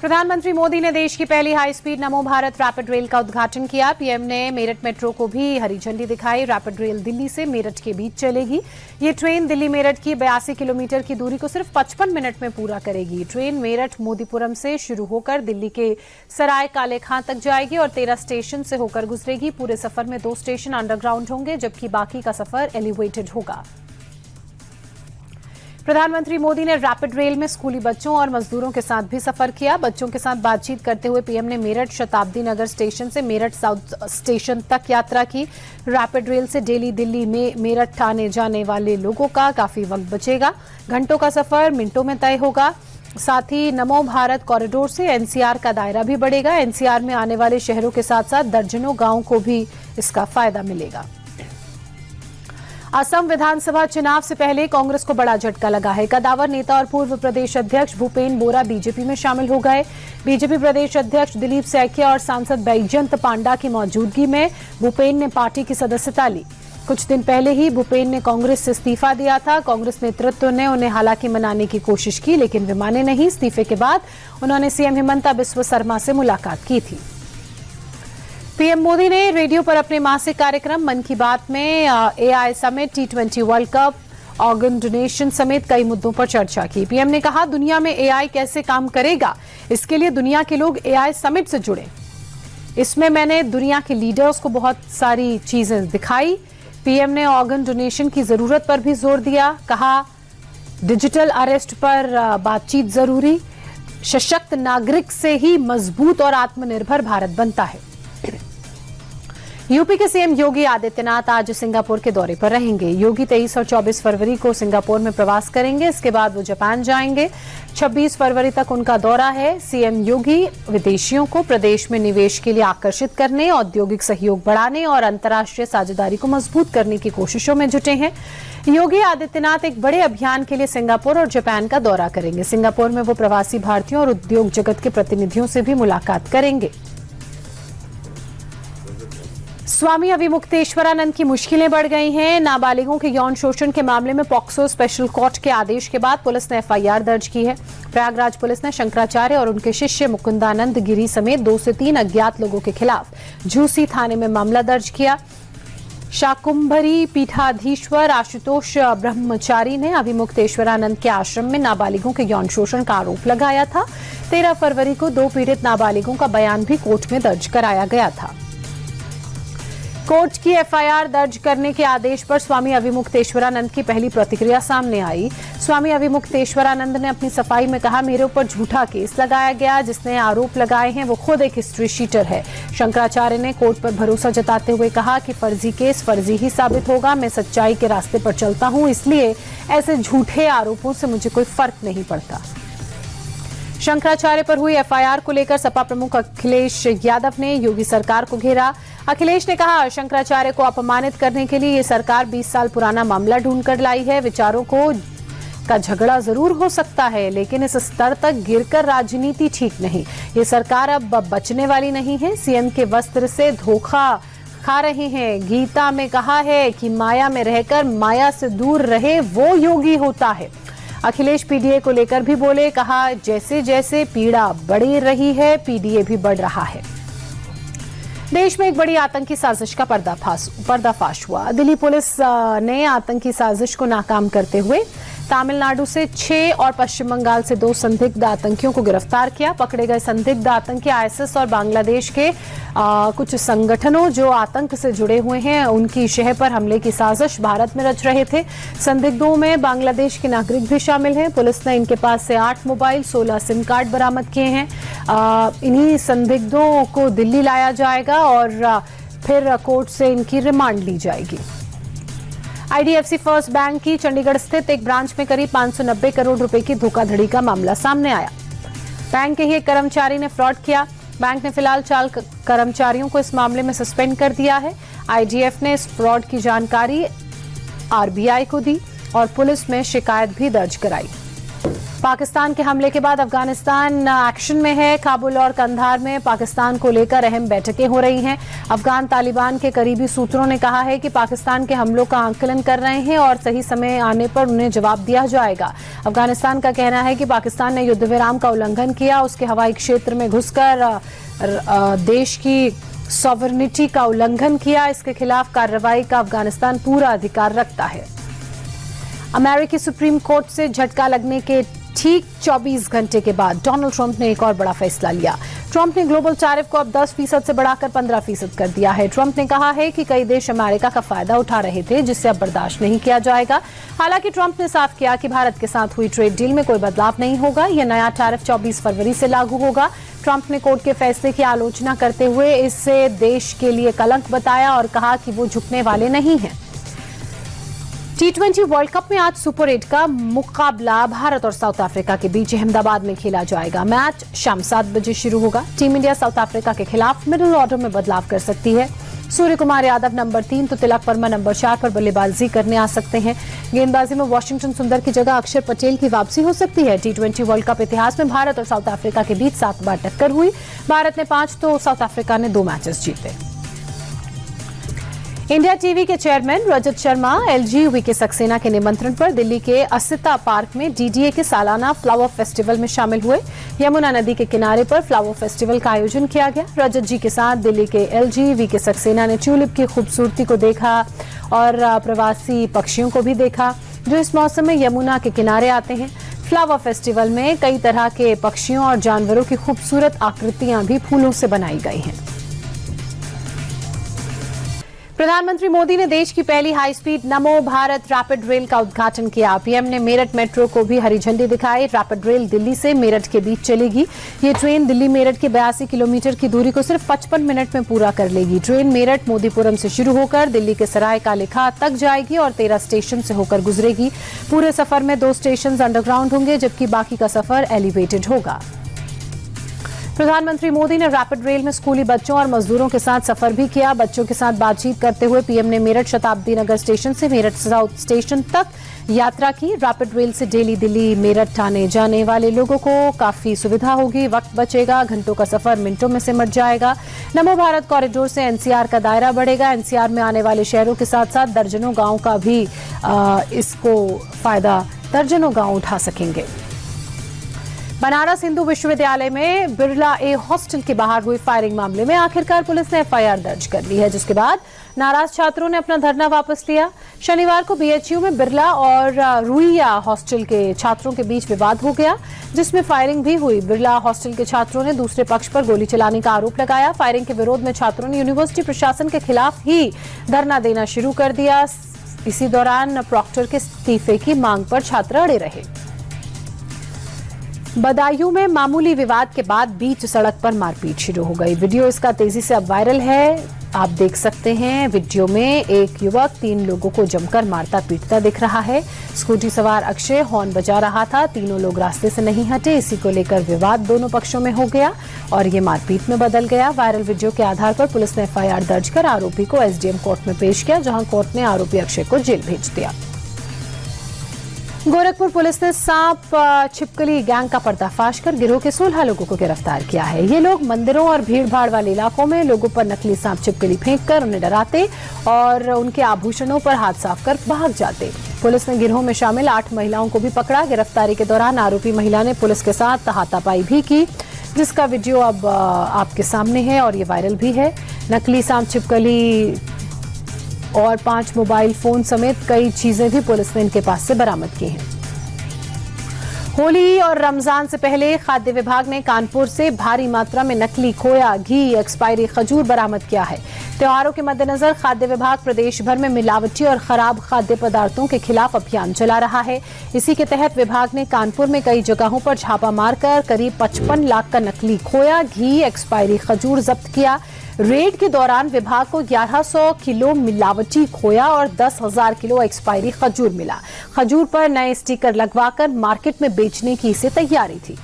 प्रधानमंत्री मोदी ने देश की पहली हाई स्पीड नमो भारत रैपिड रेल का उद्घाटन किया। पीएम ने मेरठ मेट्रो को भी हरी झंडी दिखाई। रैपिड रेल दिल्ली से मेरठ के बीच चलेगी। ये ट्रेन दिल्ली मेरठ की 82 किलोमीटर की दूरी को सिर्फ 55 मिनट में पूरा करेगी। ट्रेन मेरठ मोदीपुरम से शुरू होकर दिल्ली के सराय काले खां तक जाएगी और 13 स्टेशन से होकर गुजरेगी। पूरे सफर में 2 स्टेशन अंडरग्राउंड होंगे, जबकि बाकी का सफर एलिवेटेड होगा। प्रधानमंत्री मोदी ने रैपिड रेल में स्कूली बच्चों और मजदूरों के साथ भी सफर किया। बच्चों के साथ बातचीत करते हुए पीएम ने मेरठ शताब्दी नगर स्टेशन से मेरठ साउथ स्टेशन तक यात्रा की। रैपिड रेल से डेली दिल्ली में मेरठ आने जाने वाले लोगों का काफी वक्त बचेगा। घंटों का सफर मिनटों में तय होगा। साथ ही नमो भारत कॉरिडोर से एनसीआर का दायरा भी बढ़ेगा। एनसीआर में आने वाले शहरों के साथ साथ दर्जनों गांवों को भी इसका फायदा मिलेगा। असम विधानसभा चुनाव से पहले कांग्रेस को बड़ा झटका लगा है। कदावर नेता और पूर्व प्रदेश अध्यक्ष भूपेन बोरा बीजेपी में शामिल हो गए। बीजेपी प्रदेश अध्यक्ष दिलीप सैकिया और सांसद बैजयंत पांडा की मौजूदगी में भूपेन ने पार्टी की सदस्यता ली। कुछ दिन पहले ही भूपेन ने कांग्रेस से इस्तीफा दिया था। कांग्रेस नेतृत्व ने उन्हें हालांकि मनाने की कोशिश की, लेकिन वे माने नहीं। इस्तीफे के बाद उन्होंने सीएम हिमंता बिस्वा शर्मा से मुलाकात की थी। पीएम मोदी ने रेडियो पर अपने मासिक कार्यक्रम मन की बात में AI summit, T20 world cup, organ donation समेत कई मुद्दों पर चर्चा की। पीएम ने कहा, दुनिया में एआई कैसे काम करेगा, इसके लिए दुनिया के लोग एआई समिट से जुड़े। इसमें मैंने दुनिया के लीडर्स को बहुत सारी चीजें दिखाई। पीएम ने ऑर्गन डोनेशन की जरूरत पर भी जोर दिया। कहा, डिजिटल अरेस्ट पर बातचीत जरूरी। सशक्त नागरिक से ही मजबूत और आत्मनिर्भर भारत बनता है। यूपी के सीएम योगी आदित्यनाथ आज सिंगापुर के दौरे पर रहेंगे। योगी 23 और 24 फरवरी को सिंगापुर में प्रवास करेंगे। इसके बाद वो जापान जाएंगे। 26 फरवरी तक उनका दौरा है। सीएम योगी विदेशियों को प्रदेश में निवेश के लिए आकर्षित करने, औद्योगिक सहयोग बढ़ाने और अंतर्राष्ट्रीय साझेदारी को मजबूत करने की कोशिशों में जुटे हैं। योगी आदित्यनाथ एक बड़े अभियान के लिए सिंगापुर और जापान का दौरा करेंगे। सिंगापुर में वो प्रवासी भारतीयों और उद्योग जगत के प्रतिनिधियों से भी मुलाकात करेंगे। स्वामी अविमुक्तेश्वरानंद की मुश्किलें बढ़ गई हैं। नाबालिगों के यौन शोषण के मामले में पॉक्सो स्पेशल कोर्ट के आदेश के बाद पुलिस ने एफआईआर दर्ज की है। प्रयागराज पुलिस ने शंकराचार्य और उनके शिष्य मुकुंदानंद गिरी समेत 2 से 3 अज्ञात लोगों के खिलाफ झूसी थाने में मामला दर्ज किया। शाकुंभरी पीठाधीश्वर आशुतोष ब्रह्मचारी ने अविमुक्तेश्वरानंद के आश्रम में नाबालिगों के यौन शोषण का आरोप लगाया था। 13 फरवरी को 2 पीड़ित नाबालिगों का बयान भी कोर्ट में दर्ज कराया गया था। कोर्ट की एफआईआर दर्ज करने के आदेश पर स्वामी अविमुक्तेश्वरानंद की पहली प्रतिक्रिया सामने आई। स्वामी अविमुक्तेश्वरानंद ने अपनी सफाई में कहा, मेरे ऊपर झूठा केस लगाया गया। जिसने आरोप लगाए हैं वो खुद एक हिस्ट्री शीटर है। शंकराचार्य ने कोर्ट पर भरोसा जताते हुए कहा कि फर्जी केस फर्जी ही साबित होगा। मैं सच्चाई के रास्ते पर चलता हूं, इसलिए ऐसे झूठे आरोपों से मुझे कोई फर्क नहीं पड़ता। शंकराचार्य पर हुई एफआईआर को लेकर सपा प्रमुख अखिलेश यादव ने योगी सरकार को घेरा। अखिलेश ने कहा, शंकराचार्य को अपमानित करने के लिए ये सरकार 20 साल पुराना मामला ढूंढ कर लाई है। विचारों का झगड़ा जरूर हो सकता है, लेकिन इस स्तर तक गिरकर राजनीति ठीक नहीं। ये सरकार अब बचने वाली नहीं है। सीएम के वस्त्र से धोखा खा रहे हैं। गीता में कहा है कि माया में रहकर माया से दूर रहे वो योगी होता है। अखिलेश पीडीए को लेकर भी बोले। कहा, जैसे जैसे पीड़ा बढ़ रही है, पीडीए भी बढ़ रहा है। देश में एक बड़ी आतंकी साजिश का पर्दाफाश हुआ। दिल्ली पुलिस ने आतंकी साजिश को नाकाम करते हुए तमिलनाडु से 6 और पश्चिम बंगाल से 2 संदिग्ध आतंकियों को गिरफ्तार किया। पकड़े गए संदिग्ध आतंकी आईएसआईएस और बांग्लादेश के कुछ संगठनों जो आतंक से जुड़े हुए हैं, उनकी शहर पर हमले की साजिश भारत में रच रहे थे। संदिग्धों में बांग्लादेश के नागरिक भी शामिल हैं। पुलिस ने इनके पास से 8 मोबाइल, 16 सिम कार्ड बरामद किए हैं। इन्हीं संदिग्धों को दिल्ली लाया जाएगा और फिर कोर्ट से इनकी रिमांड ली जाएगी। आईडीएफसी फर्स्ट बैंक की चंडीगढ़ स्थित एक ब्रांच में करीब 590 करोड़ रुपए की धोखाधड़ी का मामला सामने आया। बैंक के ही एक कर्मचारी ने फ्रॉड किया। बैंक ने फिलहाल 4 कर्मचारियों को इस मामले में सस्पेंड कर दिया है। आईडीएफ ने इस फ्रॉड की जानकारी आरबीआई को दी और पुलिस में शिकायत भी दर्ज कराई। पाकिस्तान के हमले के बाद अफगानिस्तान एक्शन में है। काबुल और कंधार में पाकिस्तान को लेकर अहम बैठकें हो रही हैं। अफगान तालिबान के करीबी सूत्रों ने कहा है कि पाकिस्तान के हमलों का आकलन कर रहे हैं और सही समय आने पर उन्हें जवाब दिया जाएगा। अफगानिस्तान का कहना है कि पाकिस्तान ने युद्ध विराम का उल्लंघन किया, उसके हवाई क्षेत्र में घुसकर देश की सॉवरेनिटी का उल्लंघन किया। इसके खिलाफ कार्रवाई का अफगानिस्तान पूरा अधिकार रखता है। अमेरिकी सुप्रीम कोर्ट से झटका लगने के ठीक 24 घंटे के बाद डोनाल्ड ट्रंप ने एक और बड़ा फैसला लिया। ट्रंप ने ग्लोबल टैरिफ को अब 10% से बढ़ाकर 15% कर दिया है। ट्रंप ने कहा है कि कई देश अमेरिका का फायदा उठा रहे थे, जिससे अब बर्दाश्त नहीं किया जाएगा। हालांकि ट्रंप ने साफ किया कि भारत के साथ हुई ट्रेड डील में कोई बदलाव नहीं होगा। यह नया टैरिफ 24 फरवरी से लागू होगा। ट्रंप ने कोर्ट के फैसले की आलोचना करते हुए इसे देश के लिए कलंक बताया और कहा कि वो झुकने वाले नहीं हैं। T20 वर्ल्ड कप में आज सुपर 8 का मुकाबला भारत और साउथ अफ्रीका के बीच अहमदाबाद में खेला जाएगा। मैच शाम 7 बजे शुरू होगा। टीम इंडिया साउथ अफ्रीका के खिलाफ मिडिल ऑर्डर में बदलाव कर सकती है। सूर्य कुमार यादव नंबर 3 तो तिलक वर्मा नंबर 4 पर बल्लेबाजी करने आ सकते हैं। गेंदबाजी में वॉशिंगटन सुंदर की जगह अक्षर पटेल की वापसी हो सकती है। T20 वर्ल्ड कप इतिहास में भारत और साउथ अफ्रीका के बीच 7 बार टक्कर हुई। भारत ने 5 तो साउथ अफ्रीका ने 2 मैचेस जीते। इंडिया टीवी के chairman Rajat Sharma LG VK Saxena के निमंत्रण पर दिल्ली के असिता पार्क में डीडीए के सालाना फ्लावर फेस्टिवल में शामिल हुए। यमुना नदी के किनारे पर फ्लावर फेस्टिवल का आयोजन किया गया। रजत जी के साथ दिल्ली के एलजी वीके सक्सेना ने ट्यूलिप की खूबसूरती को देखा और प्रवासी पक्षियों को भी देखा जो इस मौसम में यमुना के किनारे आते हैं। फ्लावर फेस्टिवल में कई तरह के पक्षियों और जानवरों की खूबसूरत आकृतियां भी फूलों से बनाई गई हैं। प्रधानमंत्री मोदी ने देश की पहली हाई स्पीड नमो भारत रैपिड रेल का उद्घाटन किया। पीएम ने मेरठ मेट्रो को भी हरी झंडी दिखाई। रैपिड रेल दिल्ली से मेरठ के बीच चलेगी। ये ट्रेन दिल्ली मेरठ के 82 किलोमीटर की दूरी को सिर्फ 55 मिनट में पूरा कर लेगी। ट्रेन मेरठ मोदीपुरम से शुरू होकर दिल्ली के सराय काले खां तक जाएगी और 13 स्टेशन से होकर गुजरेगी। पूरे सफर में 2 स्टेशन अंडरग्राउंड होंगे, जबकि बाकी का सफर एलिवेटेड होगा। प्रधानमंत्री मोदी ने रैपिड रेल में स्कूली बच्चों और मजदूरों के साथ सफर भी किया। बच्चों के साथ बातचीत करते हुए पीएम ने मेरठ शताब्दी नगर स्टेशन से मेरठ साउथ स्टेशन तक यात्रा की। रैपिड रेल से डेली दिल्ली मेरठ आने जाने वाले लोगों को काफी सुविधा होगी, वक्त बचेगा, घंटों का सफर मिनटों में सिमट जाएगा। नमो भारत कॉरिडोर से एनसीआर का दायरा बढ़ेगा। एनसीआर में आने वाले शहरों के साथ साथ दर्जनों गांव का भी इसको फायदा दर्जनों गांव उठा सकेंगे। बनारस हिंदू विश्वविद्यालय में बिरला ए हॉस्टल के बाहर हुई फायरिंग मामले में आखिरकार पुलिस ने एफआईआर दर्ज कर ली है, जिसके बाद नाराज छात्रों ने अपना धरना वापस लिया। शनिवार को बीएचयू में बिरला और रुइया हॉस्टल के छात्रों के बीच विवाद हो गया, जिसमें फायरिंग भी हुई। बिरला हॉस्टल के छात्रों ने दूसरे पक्ष पर गोली चलाने का आरोप लगाया। फायरिंग के विरोध में छात्रों ने यूनिवर्सिटी प्रशासन के खिलाफ ही धरना देना शुरू कर दिया। इसी दौरान प्रॉक्टर के इस्तीफे की मांग पर छात्र अड़े रहे। बदायूं में मामूली विवाद के बाद बीच सड़क पर मारपीट शुरू हो गई। वीडियो इसका तेजी से अब वायरल है। आप देख सकते हैं वीडियो में एक युवक 3 लोगों को जमकर मारता पीटता दिख रहा है। स्कूटी सवार अक्षय हॉर्न बजा रहा था। तीनों लोग रास्ते से नहीं हटे। इसी को लेकर विवाद दोनों पक्षों में हो गया और ये मारपीट में बदल गया। वायरल वीडियो के आधार पर पुलिस ने एफआईआर दर्ज कर आरोपी को एसडीएम कोर्ट में पेश किया, जहां कोर्ट ने आरोपी अक्षय को जेल भेज दिया। गोरखपुर पुलिस ने सांप छिपकली गैंग का पर्दाफाश कर गिरोह के 16 लोगों को गिरफ्तार किया है। ये लोग मंदिरों और भीड़भाड़ वाले इलाकों में लोगों पर नकली सांप छिपकली फेंककर उन्हें डराते और उनके आभूषणों पर हाथ साफ कर भाग जाते। पुलिस ने गिरोह में शामिल 8 महिलाओं को भी पकड़ा। गिरफ्तारी के दौरान आरोपी महिला ने पुलिस के साथ हाथापाई भी की, जिसका वीडियो अब आपके सामने है और ये वायरल भी है। नकली सांप छिपकली और 5 मोबाइल फोन समेत कई चीजें भी पुलिस ने इनके पास से बरामद की हैं। होली और रमजान से पहले खाद्य विभाग ने कानपुर से भारी मात्रा में नकली खोया, घी, एक्सपायरी खजूर बरामद किया है। त्योहारों के मद्देनजर खाद्य विभाग प्रदेश भर में मिलावटी और खराब खाद्य पदार्थों के खिलाफ अभियान चला रहा है। इसी के तहत विभाग ने कानपुर में कई जगहों पर छापा मारकर करीब 55 लाख का नकली खोया, घी, एक्सपायरी खजूर जब्त किया। रेड के दौरान विभाग को 1100 किलो मिलावटी खोया और 10,000 किलो एक्सपायरी खजूर मिला। खजूर पर नए स्टिकर लगवाकर मार्केट में बेचने की इसे तैयारी थी।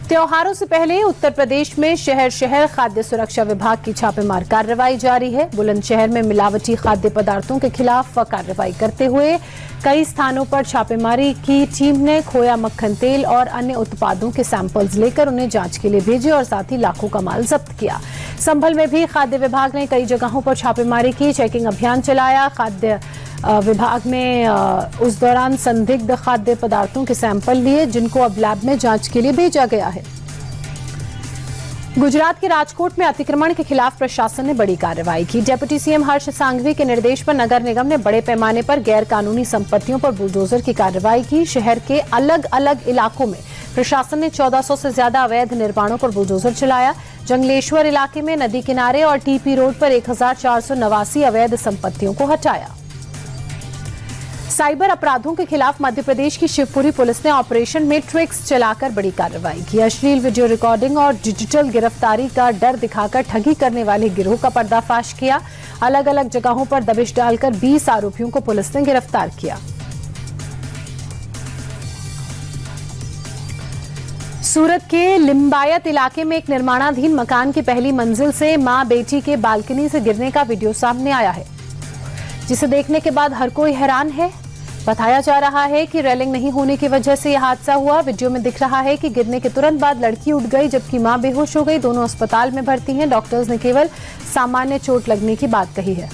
त्योहारों से पहले उत्तर प्रदेश में शहर शहर खाद्य सुरक्षा विभाग की छापेमार कार्रवाई जारी है। बुलंदशहर में मिलावटी खाद्य पदार्थों के खिलाफ कार्रवाई करते हुए कई स्थानों पर छापेमारी की टीम ने खोया मक्खन तेल और अन्य उत्पादों के सैंपल्स लेकर उन्हें जांच के लिए भेजे और साथ ही लाखों का माल जब्त किया। संभल में भी खाद्य विभाग ने कई जगहों पर छापेमारी की, चेकिंग अभियान चलाया। खाद्य विभाग ने उस दौरान संदिग्ध खाद्य पदार्थों के सैंपल लिए, जिनको अब लैब में जांच के लिए भेजा गया है। गुजरात के राजकोट में अतिक्रमण के खिलाफ प्रशासन ने बड़ी कार्रवाई की। डिप्टी सीएम हर्ष सांघवी के निर्देश पर नगर निगम ने बड़े पैमाने पर गैर कानूनी संपत्तियों पर बुलडोजर की कार्रवाई की। शहर के अलग अलग इलाकों में प्रशासन ने 1400 से ज्यादा अवैध निर्माणों पर बुलडोजर चलाया। जंगलेश्वर इलाके में नदी किनारे और टीपी रोड पर 1489 अवैध संपत्तियों को हटाया। साइबर अपराधों के खिलाफ मध्य प्रदेश की शिवपुरी पुलिस ने ऑपरेशन मैट्रिक्स चलाकर बड़ी कार्रवाई की। अश्लील वीडियो रिकॉर्डिंग और डिजिटल गिरफ्तारी का डर दिखाकर ठगी करने वाले गिरोह का पर्दाफाश किया। अलग अलग जगहों पर दबिश डालकर 20 आरोपियों को पुलिस ने गिरफ्तार किया। सूरत के लिंबायत इलाके में एक निर्माणाधीन मकान की पहली मंजिल से मां बेटी के बालकनी से गिरने का वीडियो सामने आया है, जिसे देखने के बाद हर कोई हैरान है। बताया जा रहा है कि रेलिंग नहीं होने की वजह से यह हादसा हुआ। वीडियो में दिख रहा है कि गिरने के तुरंत बाद लड़की उठ गई, जबकि मां बेहोश हो गई। दोनों अस्पताल में भर्ती हैं। डॉक्टर्स ने केवल सामान्य चोट लगने की बात कही है।